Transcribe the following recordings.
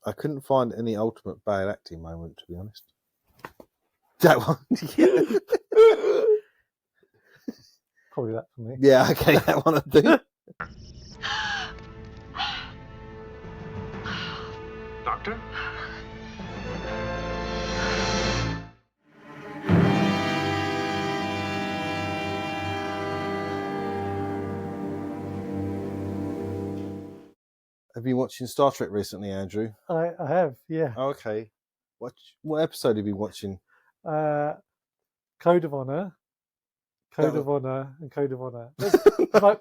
I couldn't find any ultimate bad acting moment, to be honest. That one, yeah. Probably that for me. Yeah, okay, that one I do. Doctor? Have you been watching Star Trek recently, Andrew? I have, yeah. Oh, okay. What episode have you been watching? Code of Honor, Code of Honor, and Code of Honor.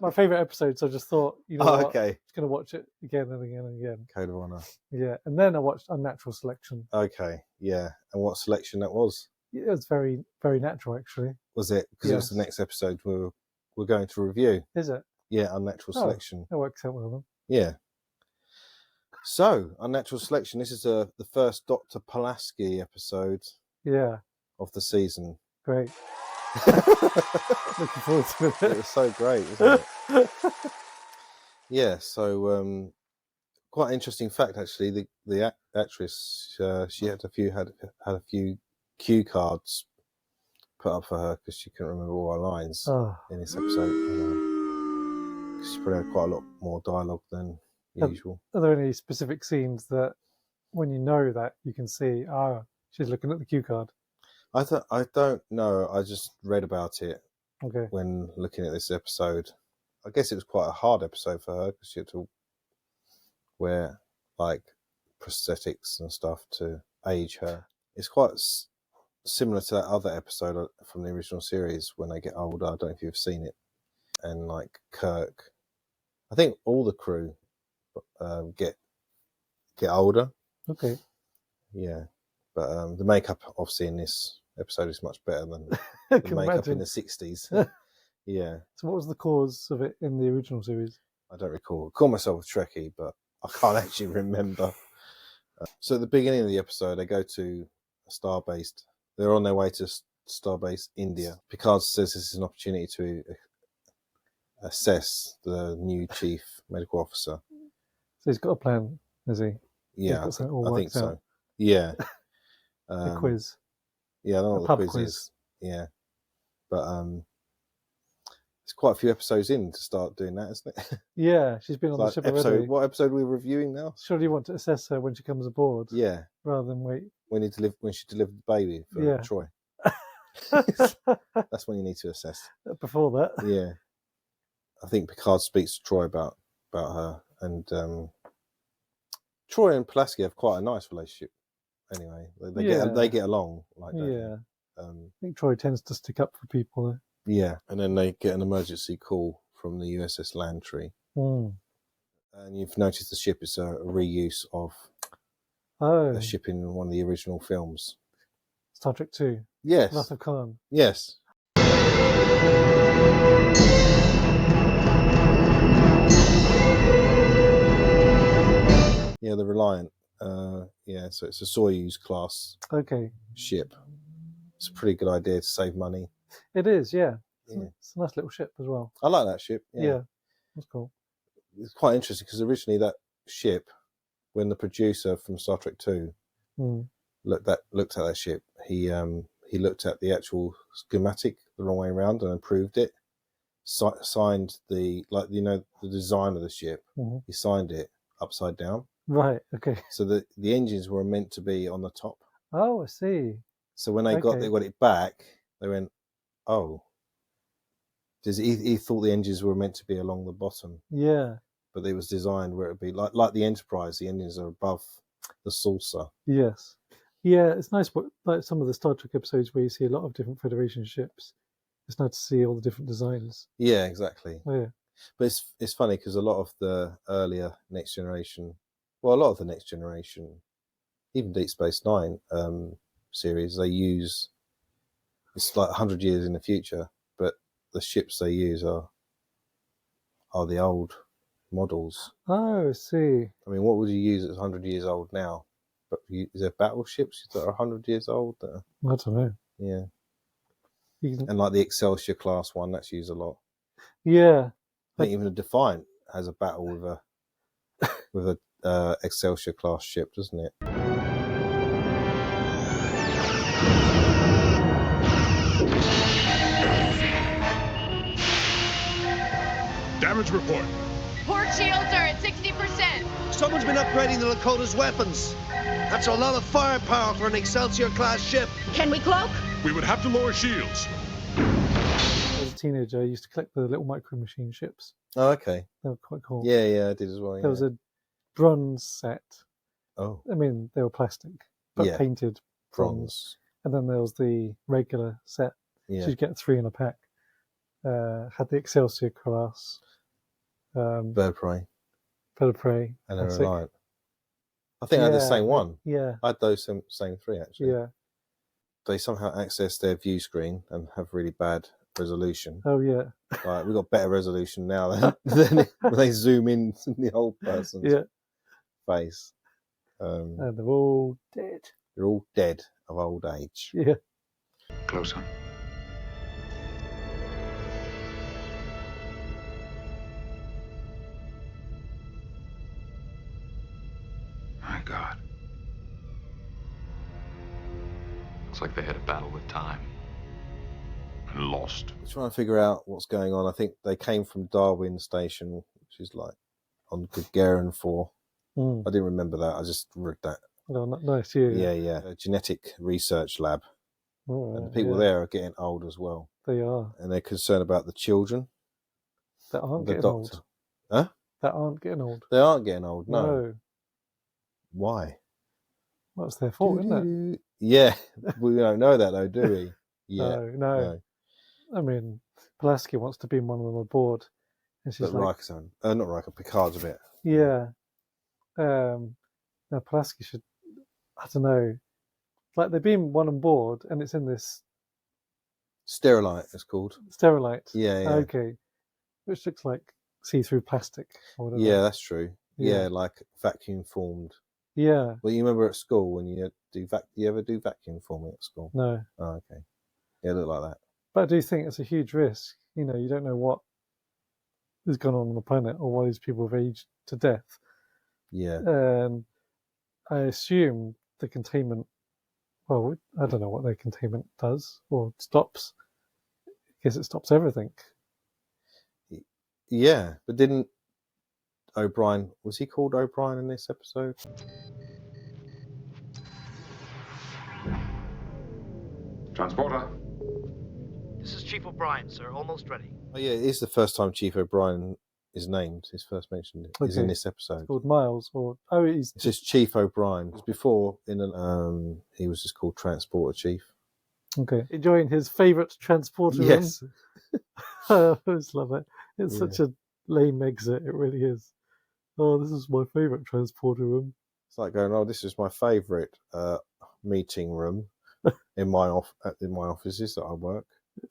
my favourite episode, so I just thought, you know what, okay. I'm just going to watch it again and again and again. Code of Honor. Yeah, and then I watched Unnatural Selection. Okay, yeah. And what selection that was? It was very, very natural, actually. Was it? Because it was the next episode we're going to review. Is it? Yeah, Unnatural Selection. That works out well then. Yeah. So, Unnatural Selection. This is the first Dr. Pulaski episode. Yeah. Of the season. Great. Looking forward to it. It was so great, wasn't it? Yeah. So, quite an interesting fact actually. The actress, she had a few cue cards put up for her because she couldn't remember all her lines in this episode. She probably had quite a lot more dialogue than usual. Are there any specific scenes that, when you know that, you can see, she's looking at the cue card? I don't know. I just read about it Okay. when looking at this episode. I guess it was quite a hard episode for her because she had to wear like prosthetics and stuff to age her. It's quite similar to that other episode from the original series when they get older. I don't know if you've seen it. And like Kirk, I think all the crew get older. Okay. Yeah, but the makeup obviously in this episode is much better than the makeup in the 60s. Yeah. So what was the cause of it in the original series? I don't recall. I call myself a Trekkie, but I can't actually remember. So at the beginning of the episode, they go to a starbase. They're on their way to starbase India. Picard says this is an opportunity to assess the new chief medical officer. So he's got a plan, has he? Yeah, I think so. Yeah. A quiz. Yeah, I don't know what the quiz is. Yeah. But it's quite a few episodes in to start doing that, isn't it? Yeah, she's been on the ship already. What episode are we reviewing now? Surely you want to assess her when she comes aboard. Yeah. Rather than wait. When she delivered the baby for Troy. That's when you need to assess. Before that. Yeah. I think Picard speaks to Troy about her, and Troy and Pulaski have quite a nice relationship. Anyway, they get along. I think Troy tends to stick up for people. Yeah, and then they get an emergency call from the USS Lantry, and you've noticed the ship is a reuse of a ship in one of the original films, Star Trek 2. Yes, Wrath of Khan. Yes. Yeah, the Reliant. So it's a Soyuz class ship. It's a pretty good idea to save money. It is, yeah. It's a nice little ship as well. I like that ship. Yeah, that's cool. It's quite interesting because originally that ship, when the producer from Star Trek 2 looked at that ship, he looked at the actual schematic the wrong way around and improved it. Signed the design of the ship. He signed it upside down. Right. Okay. So the engines were meant to be on the top. Oh, I see. So when they got it back, they went, oh. He thought the engines were meant to be along the bottom. Yeah. But it was designed where it would be like the Enterprise. The engines are above the saucer. Yes. Yeah, it's nice. Like some of the Star Trek episodes where you see a lot of different Federation ships. It's nice to see all the different designs. Yeah, exactly. Oh, yeah. But it's funny because a lot of the earlier Next Generation, even Deep Space Nine series, they use, it's like 100 years in the future, but the ships they use are the old models. Oh, I see. I mean, what would you use that's 100 years old now? But is there battleships that are 100 years old? I don't know. Yeah. And like the Excelsior class one, that's used a lot. Yeah. I think even the Defiant has a battle with a Excelsior class ship, doesn't it? Damage report. Port shields are at 60%. Someone's been upgrading the Lakota's weapons. That's a lot of firepower for an Excelsior-class ship. Can we cloak? We would have to lower shields. As a teenager, I used to collect the little micro machine ships. Oh, okay. They were quite cool. Yeah, I did as well. There was a bronze set. Oh. I mean, they were plastic, but painted bronze. And then there was the regular set. Yeah. So you'd get 3 in a pack. Had the Excelsior class. Bird of Prey. Bird of Prey. And a Reliant. I think I had the same one. Yeah. I had those same 3, actually. Yeah. They somehow access their view screen and have really bad resolution. Oh, yeah. Like, we've got better resolution now than when they zoom in the old person's face. And they're all dead. They're all dead of old age. Yeah. Closer. My God. Looks like they had a battle with time. And lost. I'm trying to figure out what's going on. I think they came from Darwin Station, which is like on Gagarin 4. I didn't remember that. I just read that. Oh, nice. Yeah. A genetic research lab. Oh, and the people there are getting old as well. They are. And they're concerned about the children. That aren't getting old. Huh? That aren't getting old. They aren't getting old, no. Why? Well, it's their fault, isn't it? Yeah. We don't know that, though, do we? Yeah. No. I mean, Pulaski wants to beam one of them aboard. And she's but like... not Riker, Picard's a bit. Yeah. Now, Pulaski should... I don't know. Like, they beam one on board, and it's in this... Sterilite, it's called. Sterilite? Yeah. Okay. Which looks like see-through plastic or whatever. Yeah, that's true. Yeah, like vacuum-formed. Yeah. Well, you remember at school when you you ever do vacuum forming at school? No. Oh, okay. Yeah, it looked like that. But I do think it's a huge risk. You know, you don't know what has gone on the planet or why these people have aged to death. Yeah. And I assume the containment, well, I don't know what their containment does or stops. I guess it stops everything. Yeah, but didn't O'Brien, was he called O'Brien in this episode? Transporter. This is Chief O'Brien, sir. Almost ready. Oh yeah, it is the first time Chief O'Brien is named. His first mention is in this episode. It's called Miles, or it's just Chief O'Brien. Because before he was just called Transporter Chief. Okay, enjoying his favourite transporter. Yes, I always love it. It's such a lame exit. It really is. Oh, this is my favourite transporter room. It's like going, oh, this is my favourite meeting room in my offices that I work.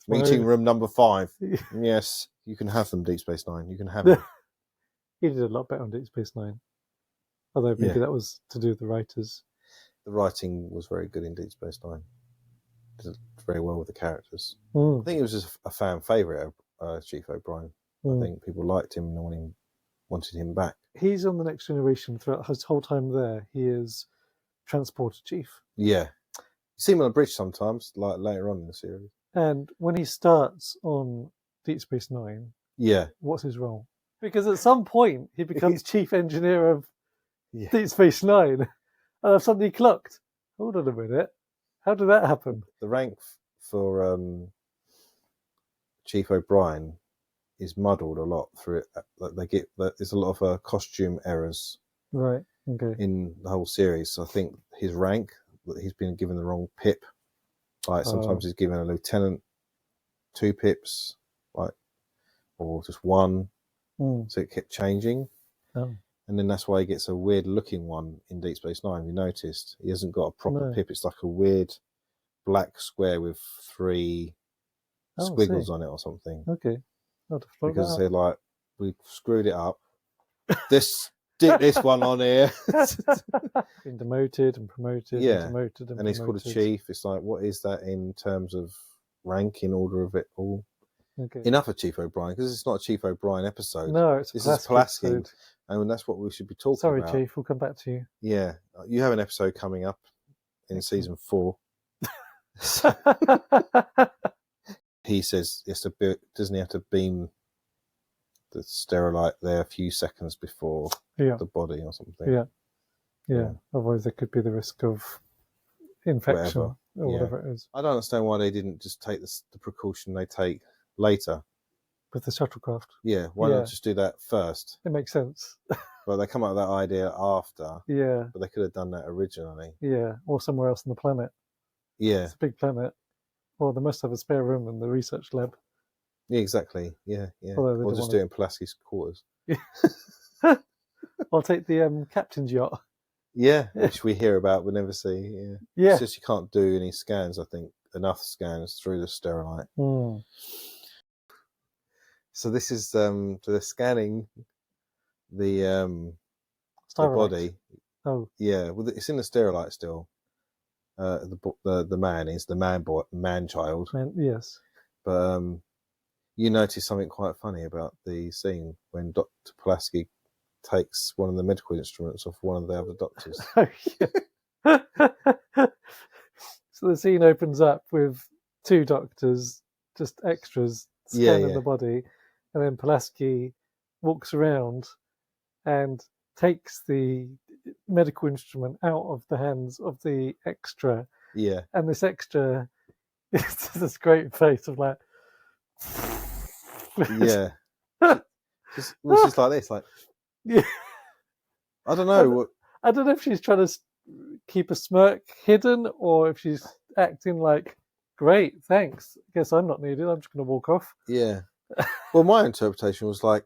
Meeting room number 5. Yes, you can have them, Deep Space Nine. You can have them. He did a lot better on Deep Space Nine. Although maybe that was to do with the writers. The writing was very good in Deep Space Nine. Did very well with the characters. I think it was just a fan favourite, Chief O'Brien. I think people liked him and wanted him back. He's on the Next Generation throughout his whole time there. He is Transporter Chief. Yeah. You see him on the bridge sometimes, like later on in the series. And when he starts on Deep Space Nine, what's his role? Because at some point he becomes chief engineer of Deep Space Nine, and I've suddenly clocked. Hold on a minute, how did that happen? The rank for Chief O'Brien is muddled a lot through it. Like there's a lot of costume errors, right? Okay. In the whole series, so I think his rank, he's been given the wrong pip. Like sometimes he's given a lieutenant 2 pips, like, or just 1. So it kept changing. And then that's why he gets a weird looking one in Deep Space Nine. You noticed he hasn't got a proper pip. It's like a weird black square with 3 squiggles on it or something. Okay. Because they're like, we screwed it up. Stick this one on here. Been demoted and promoted. Yeah. And demoted and he's called a chief. It's like, what is that in terms of rank in order of it all? Okay. Enough of Chief O'Brien, because it's not a Chief O'Brien episode. No, it's a This is Pulaski Pulaski, episode. and that's what we should be talking Sorry, about. Chief, we'll come back to you. Yeah, you have an episode coming up in season 4. He says doesn't he have to beam the sterilite there a few seconds before the body or something? Yeah. Otherwise, there could be the risk of infection or whatever it is. I don't understand why they didn't just take the precaution they take later With the shuttlecraft. Yeah, why not just do that first? It makes sense. Well, they come up with that idea after. Yeah. But they could have done that originally. Yeah, or somewhere else on the planet. Yeah. It's a big planet. Or they must have a spare room in the research lab. Yeah, exactly. Yeah. Or just do it in Pulaski's quarters. I'll take the captain's yacht. Yeah, which we hear about but never see. Yeah. It's just you can't do any scans, I think. Enough scans through the sterilite. So this is so they're scanning the body. Oh. Yeah, well, it's in the sterilite still. The man is the man child. Yes. But you notice something quite funny about the scene when Dr. Pulaski takes one of the medical instruments off one of the other doctors. Oh, yeah. So the scene opens up with 2 doctors, just extras, scanning the body, and then Pulaski walks around and takes the medical instrument out of the hands of the extra. Yeah. And this extra is this great face of like... Yeah. It's just like this, like... Yeah. I don't know. I don't know if she's trying to keep a smirk hidden or if she's acting like, great, thanks. Guess I'm not needed. I'm just going to walk off. Yeah. Well, my interpretation was like,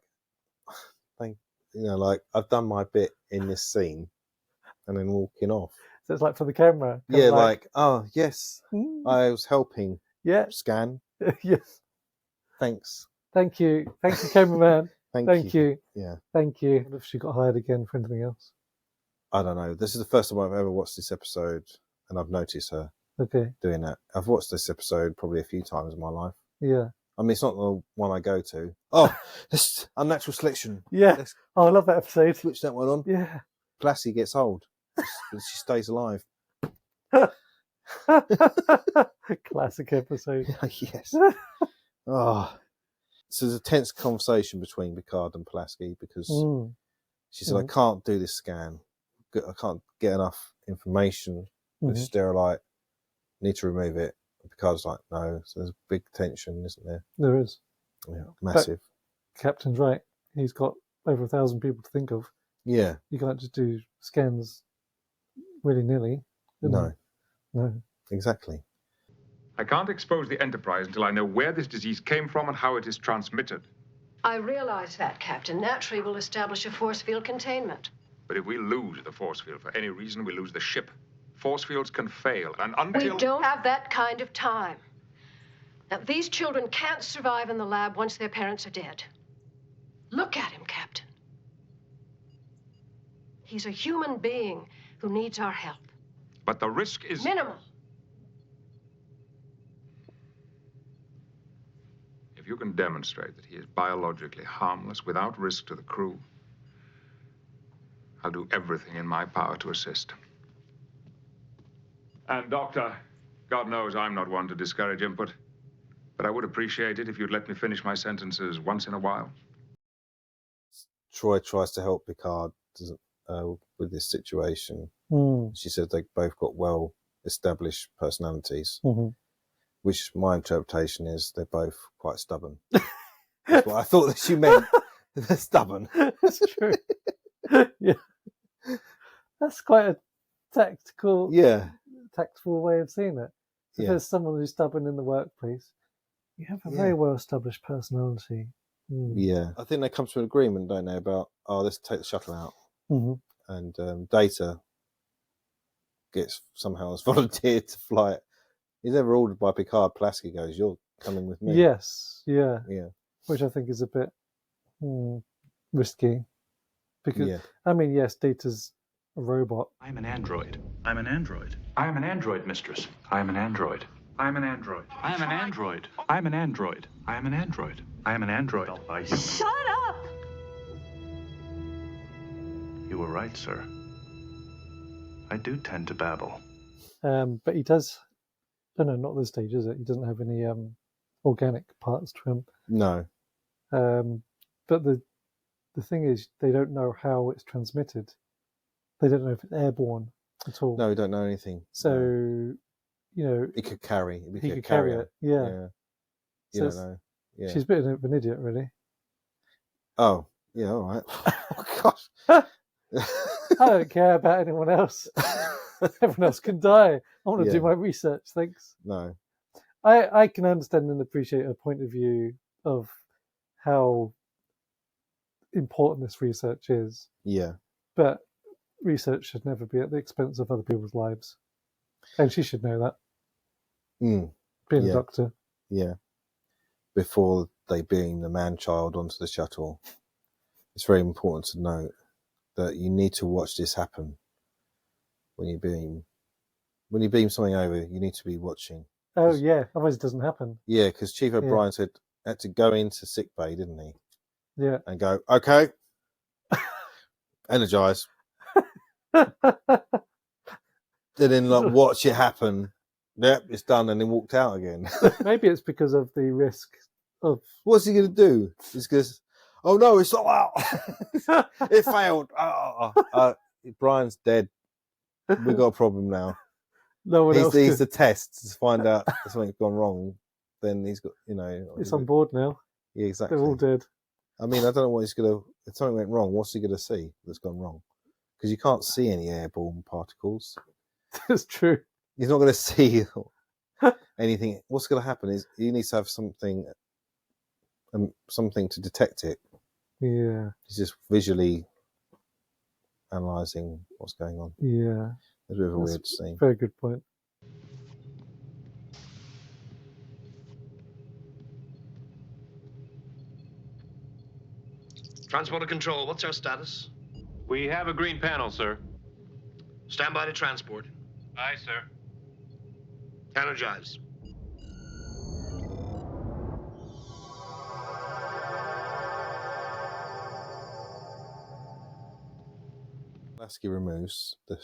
like I've done my bit in this scene, and then walking off. So it's like for the camera. Yeah, like oh yes, I was helping. Yeah. Scan. Yes. Thanks. Thank you, cameraman. Thank you. Yeah. Thank you. What if she got hired again for anything else? I don't know. This is the first time I've ever watched this episode, and I've noticed her doing that. I've watched this episode probably a few times in my life. Yeah. I mean, it's not the one I go to. Oh, this Unnatural Selection. Yeah. I love that episode. Switch that one on. Yeah. Pulaski gets old. She stays alive. Classic episode. Yes. Oh. So there's a tense conversation between Picard and Pulaski because she said, I can't do this scan. I can't get enough information with sterilite. Need to remove it. And Picard's like, no. So there's a big tension, isn't there? There is. Yeah, massive. But Captain's right. He's got over 1,000 people to think of. Yeah. You can't just do scans willy-nilly. No. No. Exactly. I can't expose the Enterprise until I know where this disease came from and how it is transmitted. I realize that, Captain. Naturally, we'll establish a force field containment. But if we lose the force field for any reason, we lose the ship. Force fields can fail, and until... We don't have that kind of time. Now, these children can't survive in the lab once their parents are dead. Look at him, Captain. He's a human being who needs our help. But the risk is... minimal. If you can demonstrate that he is biologically harmless without risk to the crew, I'll do everything in my power to assist. And, Doctor, God knows I'm not one to discourage input, but I would appreciate it if you'd let me finish my sentences once in a while. Troy tries to help Picard with this situation. She said they both got well-established personalities, which my interpretation is they're both quite stubborn. That's what I thought that she meant. They're stubborn. That's true. Yeah. That's quite a tactful way of seeing it. If there's someone who's stubborn in the workplace, you have a very well-established personality. Yeah. I think they come to an agreement, don't they, about, let's take the shuttle out. And Data somehow has volunteered to fly it. He's never ordered by Picard. Pulaski goes, you're coming with me. Yes, yeah. Which I think is a bit risky. Because, I mean, yes, Data's a robot. I'm an android. I'm an android. I am an android, mistress. I am an android. I'm an android. I am an android. I am an android. I am an android. I am an android. By human. Shut up! You were right, sir. I do tend to babble. But he does. No, not at this stage, is it? He doesn't have any organic parts to him. No. But the thing is, they don't know how it's transmitted. They don't know if it's airborne at all. No, we don't know anything. So, no. You know, it could carry. He could carry it. Yeah. You don't know. Yeah. She's a bit of an idiot, really. Oh, yeah, all right. Oh, gosh. I don't care about anyone else. Everyone else can die. I want to do my research, thanks. No. I can understand and appreciate a point of view of how important this research is. Yeah. But research should never be at the expense of other people's lives. And she should know that. Being a doctor. Yeah. Before they beam the man-child onto the shuttle, it's very important to note that you need to watch this happen when you beam. When you beam something over, you need to be watching. Oh, yeah. Otherwise it doesn't happen. Yeah, because Chief O'Brien had to go into sickbay, didn't he? Yeah. And go, okay, energize. Then watch it happen. Yep, it's done, and then walked out again. Maybe it's because of the risk of... What's he going to do? It's because, oh no, it's not out. It failed. Brian's dead. We've got a problem now. No one else needs the test to find out if something's gone wrong. Then he's got, It's on board now. Yeah, exactly. They're all dead. I mean, I don't know what he's going to... If something went wrong, what's he going to see that's gone wrong? Because you can't see any airborne particles. That's true. He's not going to see anything. What's going to happen is he needs to have something to detect it. Yeah. He's just visually analysing what's going on. Yeah. It's a bit of a weird scene. Very good point. Transporter control, what's our status? We have a green panel, sir. Stand by to transport. Aye, sir. Energize. Pulaski removes the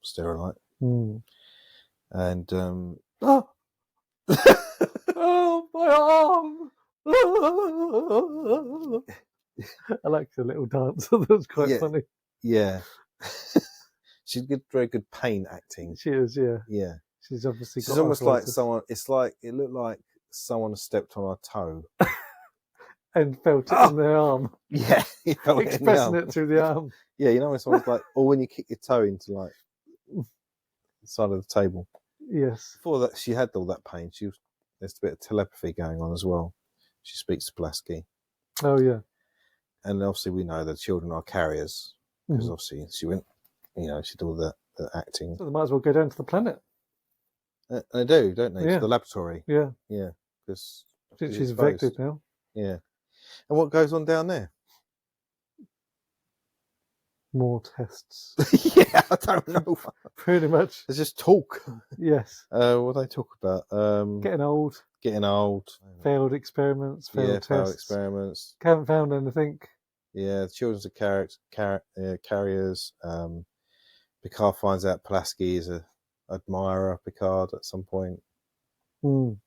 sterilite. And oh, my arm! I like the little dance. That was quite funny. Yeah. She's very good pain acting. She is, yeah. Yeah. She's obviously She's almost like someone, it looked like someone stepped on her toe. And felt it in their arm. Yeah. Expressing it through the arm. Yeah, when someone's like, or when you kick your toe into like the side of the table. Yes. Before that, she had all that pain. There's a bit of telepathy going on as well. She speaks to Pulaski. Oh, yeah. And obviously we know the children are carriers. Because obviously she went, she did all the acting. So they might as well go down to the planet. They do, don't they? Yeah. To the laboratory. Yeah. Yeah. Because she's infected now. Yeah. And what goes on down there? More tests. Yeah, I don't know. Pretty much. There's just talk. Yes. What do they talk about? Getting old. Failed experiments. Failed tests. Experiments. Haven't found anything. Yeah, the children's carriers. Picard finds out Pulaski is a admirer of Picard at some point. And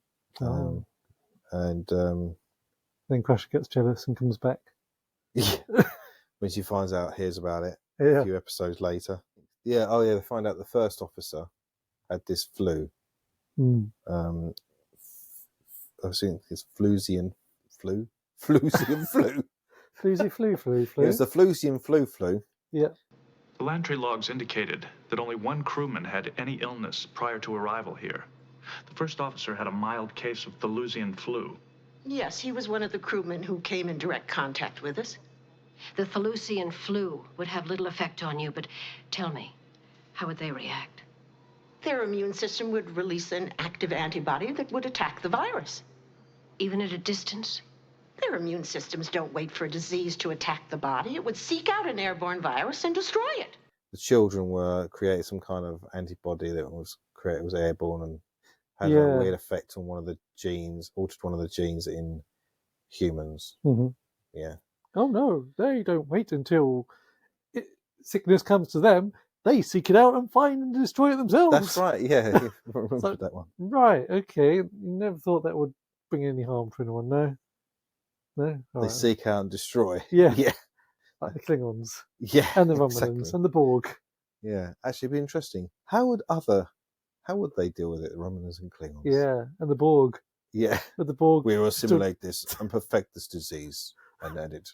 then Crusher gets jealous and comes back. Yeah. When she hears about it a few episodes later. Yeah, they find out the first officer had this flu. I think it's Flusian flu. Flusian flu. Floozy flu. It was the Flusian flu. Yeah. The Lantry logs indicated that only one crewman had any illness prior to arrival here. The first officer had a mild case of the Lusian flu. Yes, he was one of the crewmen who came in direct contact with us. The Thalusian flu would have little effect on you, but tell me, how would they react? Their immune system would release an active antibody that would attack the virus. Even at a distance? Their immune systems don't wait for a disease to attack the body. It would seek out an airborne virus and destroy it. The children were creating some kind of antibody that was airborne and had a weird effect on one of the genes, altered one of the genes in humans. Mm-hmm. Yeah. Oh no, they don't wait until sickness comes to them. They seek it out and find and destroy it themselves. That's right. Yeah, I remember that one. Right. Okay. You never thought that would bring any harm to anyone, no? No. They seek out and destroy. Yeah. Yeah. Like the Klingons. Yeah. And the Romulans exactly. and the Borg. Yeah. Actually, it'd be interesting. How would they deal with it, the Romulans and Klingons? Yeah, and the Borg. Yeah. But the Borg. We will assimilate this and perfect this disease and end it.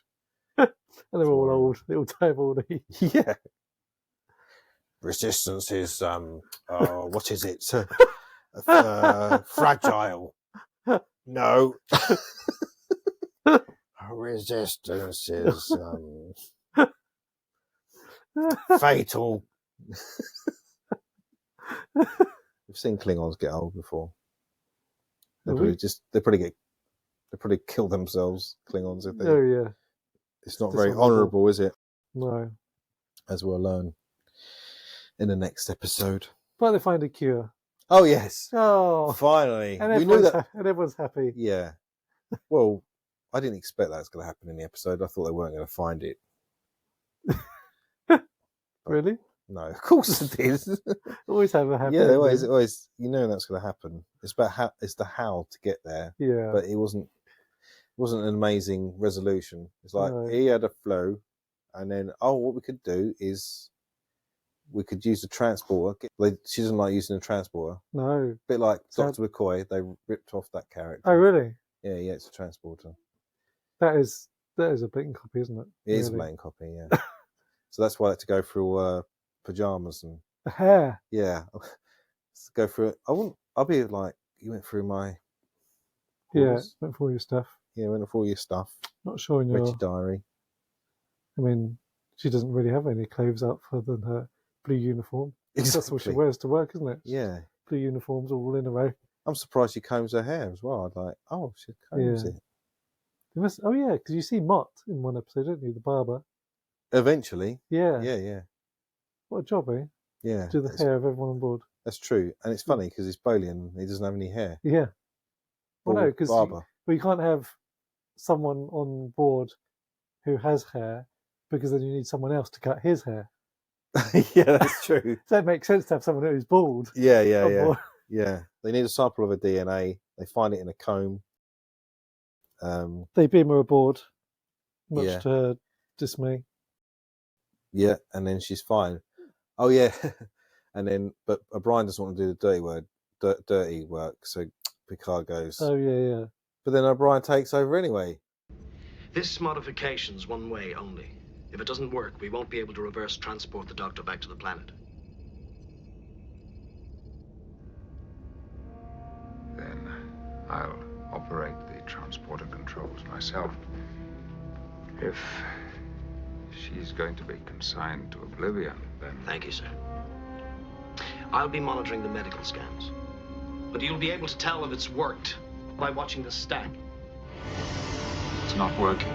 And they're all old. They all die of old age. Yeah. Resistance is what is it? Fragile. No. Resistance is fatal. We've seen Klingons get old before. They probably kill themselves, Klingons, if they. Oh yeah. It's not very honourable, is it? No. As we'll learn in the next episode. But they find a cure. Oh yes. Oh. Finally. And we knew that. And everyone's happy. Yeah. Well, I didn't expect that was going to happen in the episode. I thought they weren't going to find it. Really? No, of course it did. Always have a happy. Yeah, always. You know that's going to happen. It's about how to get there. Yeah. But it wasn't an amazing resolution. It's like he had a flow, and then what we could do is we could use the transporter. She doesn't like using the transporter. No. A bit like Dr. McCoy, they ripped off that character. Oh really? Yeah, it's a transporter. That is a blatant copy, isn't it? It is a blatant copy, yeah. So that's why I had to go through pajamas and hair. Yeah, go through it. I'll be like, you went through my. Yeah, went through all your stuff. Yeah, went through all your stuff. Not sure in your diary. I mean, she doesn't really have any clothes up other than her blue uniform. Exactly. That's what she wears to work, isn't it? Yeah. Blue uniforms all in a row. I'm surprised she combs her hair as well. I'd like, she combs it. Because you see Mott in one episode, don't you? The barber. Eventually. Yeah. Yeah. What a job, eh? Yeah. Do the hair of everyone on board. That's true. And it's funny because he's Bolian. He doesn't have any hair. Yeah. Well, no, because barber. You can't have someone on board who has hair because then you need someone else to cut his hair. Yeah, that's true. So it makes sense to have someone who's bald. Yeah. Yeah. They need a sample of her DNA. They find it in a comb. They beam her aboard, much to her dismay. Yeah, and then she's fine. Oh yeah, and then but O'Brien doesn't want to do the dirty work, so Picard goes. Oh yeah. But then O'Brien takes over anyway. This modification's one way only. If it doesn't work, we won't be able to reverse transport the Doctor back to the planet. Then I'll operate the transporter controls myself. If she's going to be consigned to oblivion, then... Thank you, sir. I'll be monitoring the medical scans. But you'll be able to tell if it's worked by watching the stack. It's not working.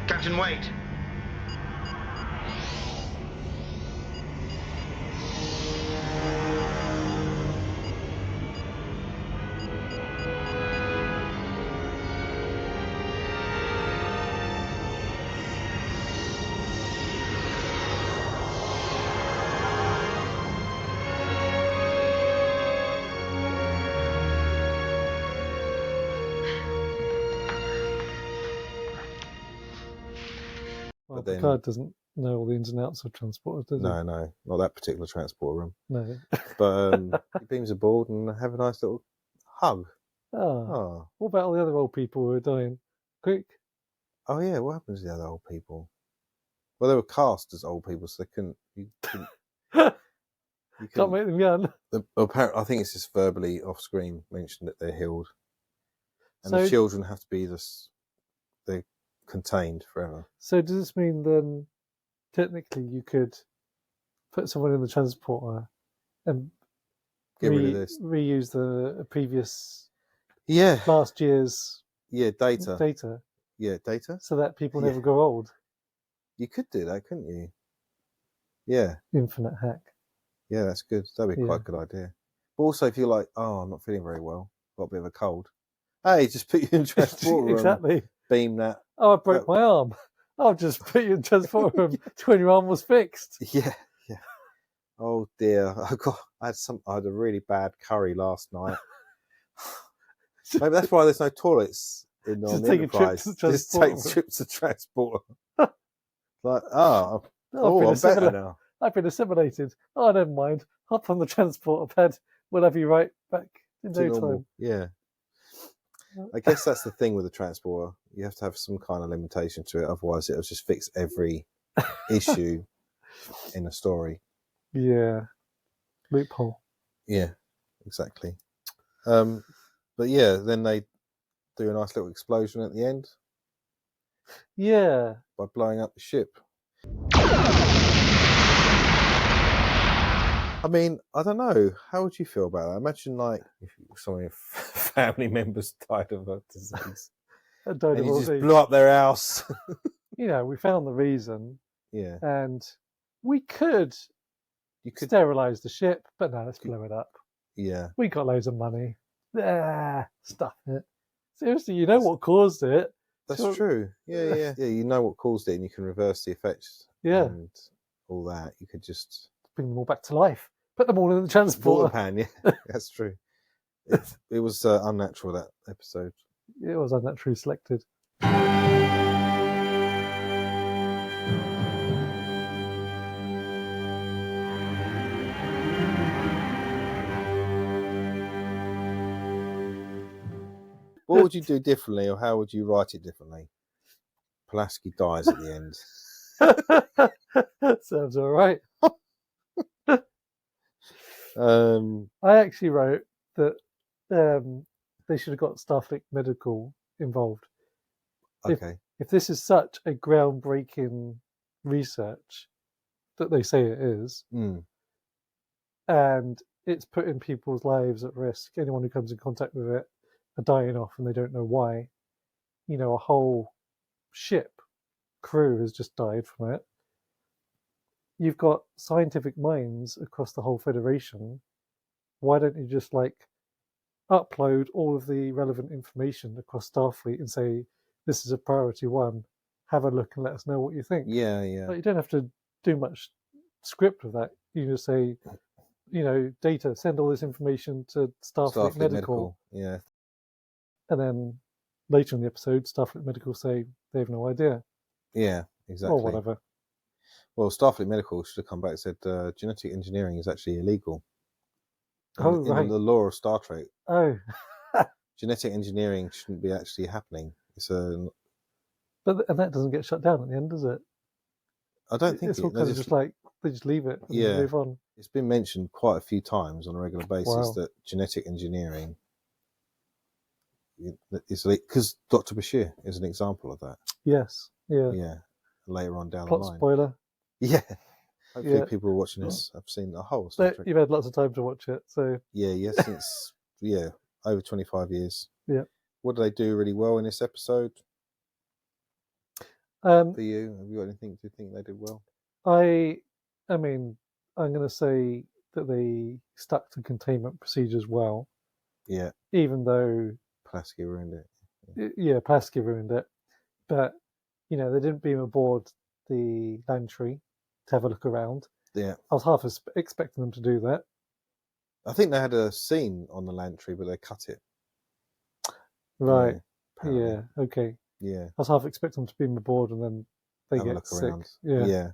Captain, wait. Well, Picard doesn't know all the ins and outs of transporters, does he? No, not that particular transport room. No. But he beams aboard and have a nice little hug. Oh. What about all the other old people who are dying? Quick. Oh yeah, what happens to the other old people? Well, they were cast as old people, so they couldn't. You can't make them young. Apparently, I think it's just verbally off screen mentioned that they're healed, and the children have to be they're contained forever. So does this mean then, technically, you could put someone in the transporter and get rid of this, reuse the previous, last year's, data, so that people never grow old. You could do that, couldn't you? Yeah. Infinite hack. Yeah, that's good. That'd be quite a good idea. But also, if you're like, oh, I'm not feeling very well, got a bit of a cold. Hey, just put you in transport room. Exactly. Beam that. Oh, I broke my arm. I'll just put you in transport room to when your arm was fixed. Yeah. Oh dear, I had a really bad curry last night. Maybe that's why there's no toilets in on the Enterprise. Just take trips to transport. Like, I'm better now. I've been assimilated. Oh, never mind. Hop on the transporter pad. We'll have you right back in no time. Yeah. I guess that's the thing with the transporter. You have to have some kind of limitation to it, otherwise it'll just fix every issue in a story. Yeah. Loophole. Yeah, exactly. But yeah, then they do a nice little explosion at the end. Yeah. By blowing up the ship. I mean, I don't know. How would you feel about that? Imagine, like, if some of your family members died of a disease. And you just blew up their house. We found the reason. Yeah. And you could sterilise the ship, but no, let's blow it up. Yeah. We got loads of money. Stuff it. Seriously, you know what caused it. That's true. Yeah. You know what caused it, and you can reverse the effects. Yeah. And all that. You could just bring them all back to life. Put them all in the transporter. Water pan, yeah. That's true. It was unnatural, that episode. It was unnaturally selected. What would you do differently, or how would you write it differently? Pulaski dies at the end. Sounds all right. I actually wrote that they should have got Starfleet Medical involved. Okay. If this is such a groundbreaking research that they say it is, and it's putting people's lives at risk, anyone who comes in contact with it are dying off and they don't know why. A whole ship crew has just died from it. You've got scientific minds across the whole Federation. Why don't you just upload all of the relevant information across Starfleet and say, this is a priority one, have a look and let us know what you think. Yeah. You don't have to do much script with that. You just say, Data, send all this information to Starfleet Medical. Yeah. And then later in the episode, Starfleet Medical say they have no idea. Yeah, exactly. Or whatever. Well, Starfleet Medical should have come back and said genetic engineering is actually illegal. Right. In the law of Star Trek. Oh. Genetic engineering shouldn't be actually happening. And that doesn't get shut down at the end, does it? I don't think it's all kind of just they just leave it and move on. It's been mentioned quite a few times on a regular basis that genetic engineering is because Dr. Bashir is an example of that. Yes. Yeah. Yeah. Later on down Plot the line. Spoiler. Yeah. Hopefully people watching this have seen the whole Star Trek. You've had lots of time to watch it, so since over 25 years. Yeah. What do they do really well in this episode? For you, have you got anything? Do you think they did well? I mean, I'm going to say that they stuck to containment procedures well. Yeah. Even though Pulaski ruined it. Yeah, Pulaski ruined it, but they didn't beam aboard the Lantry to have a look around. Yeah. I was half expecting them to do that. I think they had a scene on the Lantry, but they cut it. Right. Yeah. Okay. Yeah. I was half expecting them to beam aboard and then they have get sick. Around. Yeah.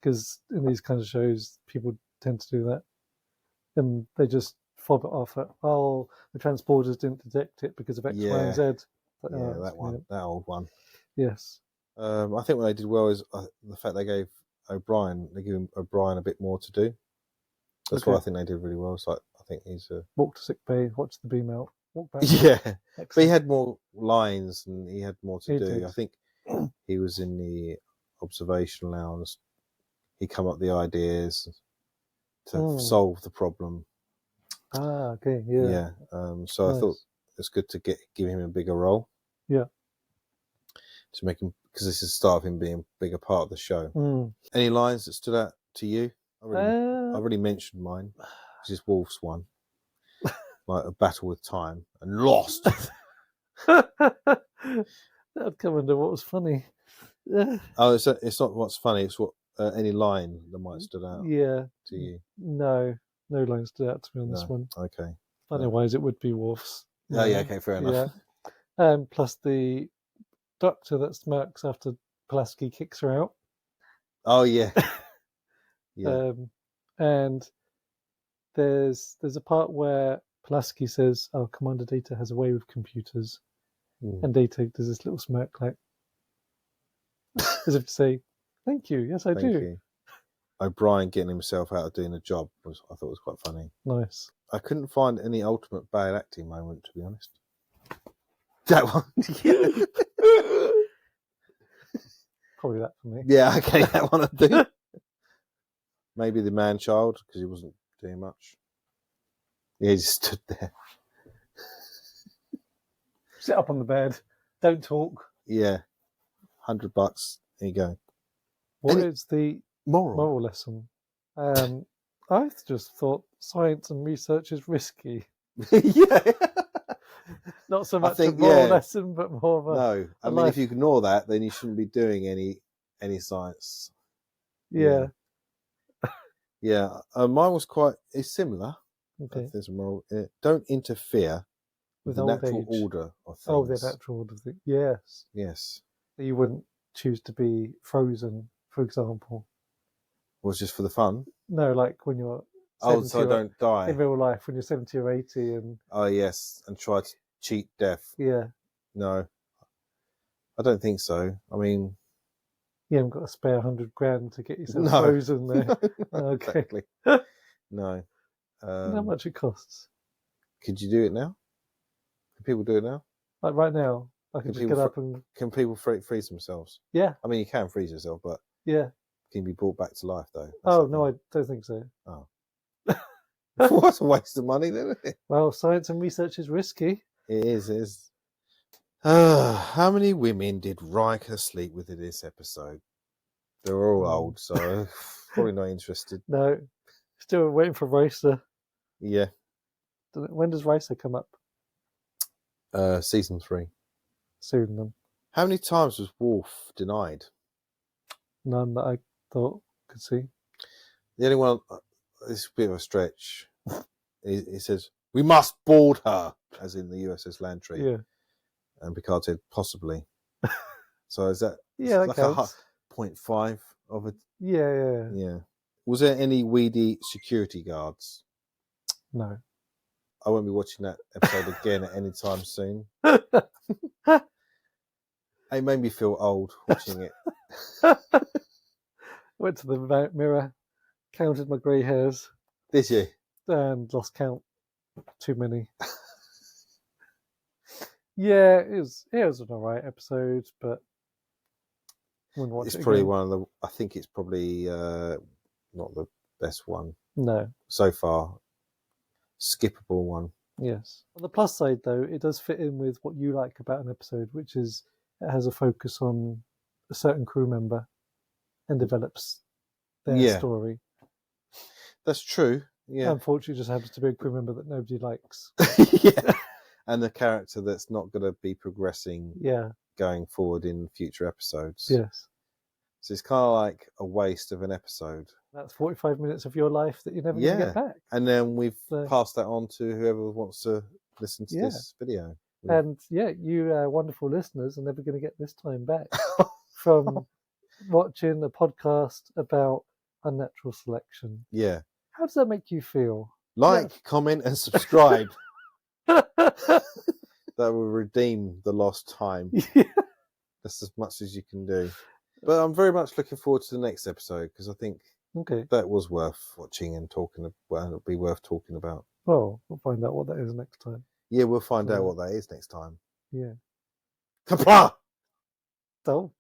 Because in these kinds of shows, people tend to do that, and they just fob it off at, the transporters didn't detect it because of X, Y, and Z. But, that one, that old one. Yes. I think what they did well is the fact they gave O'Brien a bit more to do. That's what I think they did really well. So I think he's walk to sick bay, watch the beam out, walk back. Yeah. Excellent. But he had more lines and he had more to do. Did. I think he was in the observation lounge. He come up with the ideas to solve the problem. Okay, yeah. So nice. I thought it's good to give him a bigger role. Yeah. To make him, because this is the start of him being a bigger part of the show. Any lines that stood out to you? I already mentioned mine, which is Wolf's one. like a battle with time and lost. That'd come under what was funny. Oh, it's not what's funny. It's what any line that might stood out. Yeah. To you? No line stood out to me on this one. Okay. Otherwise, it would be Worf's. Oh yeah. Okay. Fair enough. Yeah. Plus the doctor that smirks after Pulaski kicks her out. Oh yeah. Yeah. And there's a part where Pulaski says, "Oh, Commander Data has a way with computers," and Data does this little smirk, like as if to say, "Thank you. Yes, I do." You. O'Brien getting himself out of doing a job I thought was quite funny. Nice. I couldn't find any ultimate bad acting moment, to be honest. That one. Yeah. Probably that for me. Yeah. Okay. That one I do. Maybe the man-child, because he wasn't doing much. Yeah, he just stood there. Sit up on the bed. Don't talk. Yeah. $100. There you go. What is the moral lesson? I just thought science and research is risky. Yeah. Not so much a moral lesson, but more of a... No. I mean, if you ignore that, then you shouldn't be doing any science. Yeah. Yeah. Mine was it's similar. Okay. There's a moral. Don't interfere with the natural order of things. Oh, the natural order of things. Yes. Yes. You wouldn't choose to be frozen, for example. Was just for the fun? No, like when you're... so I don't die. In real life, when you're 70 or 80 and... Oh, yes. And try to cheat death. Yeah. No. I don't think so. I mean... You haven't got to spare $100,000 to get yourself frozen there. No, okay. Exactly. No. How much it costs? Could you do it now? Can people do it now? Like right now, I can just get up and... Can people freeze themselves? Yeah. I mean, you can freeze yourself, but... Yeah. Can you be brought back to life, though? No, I don't think so. Oh. What a waste of money, then, isn't it? Well, science and research is risky. It is. How many women did Riker sleep with in this episode? They're all old, so probably not interested. No. Still waiting for Racer. Yeah. When does Racer come up? Season 3. Soon, then. How many times was Worf denied? None that I thought could see. The only one, this is a bit of a stretch. He says, "We must board her," as in the USS Lantry. Yeah. And Picard said, "Possibly." So is that that like counts. a 0.5 of it? Yeah. Was there any weedy security guards? No. I won't be watching that episode again at any time soon. It made me feel old watching it. Went to the mirror, counted my grey hairs. Did you? And lost count. Too many. Yeah, it was an alright episode, but wouldn't watch it's it probably again. one of the... I think it's probably not the best one. No. So far. Skippable one. Yes. On the plus side, though, it does fit in with what you like about an episode, which is it has a focus on a certain crew member and develops their story. That's true. Yeah. Unfortunately, it just happens to be a crew member that nobody likes. Yeah. And the character that's not going to be progressing going forward in future episodes. Yes. So it's kind of like a waste of an episode. That's 45 minutes of your life that you're never going to get back. And then we've passed that on to whoever wants to listen to this video. And you wonderful listeners are never going to get this time back from watching a podcast about Unnatural Selection. Yeah. How does that make you feel? Like, comment, and subscribe. That will redeem the lost time. Yeah. That's as much as you can do. But I'm very much looking forward to the next episode because I think that was worth watching and talking about. Well, it'll be worth talking about. Well, we'll find out what that is next time. Yeah, we'll find out what that is next time. Yeah. Kapla! So.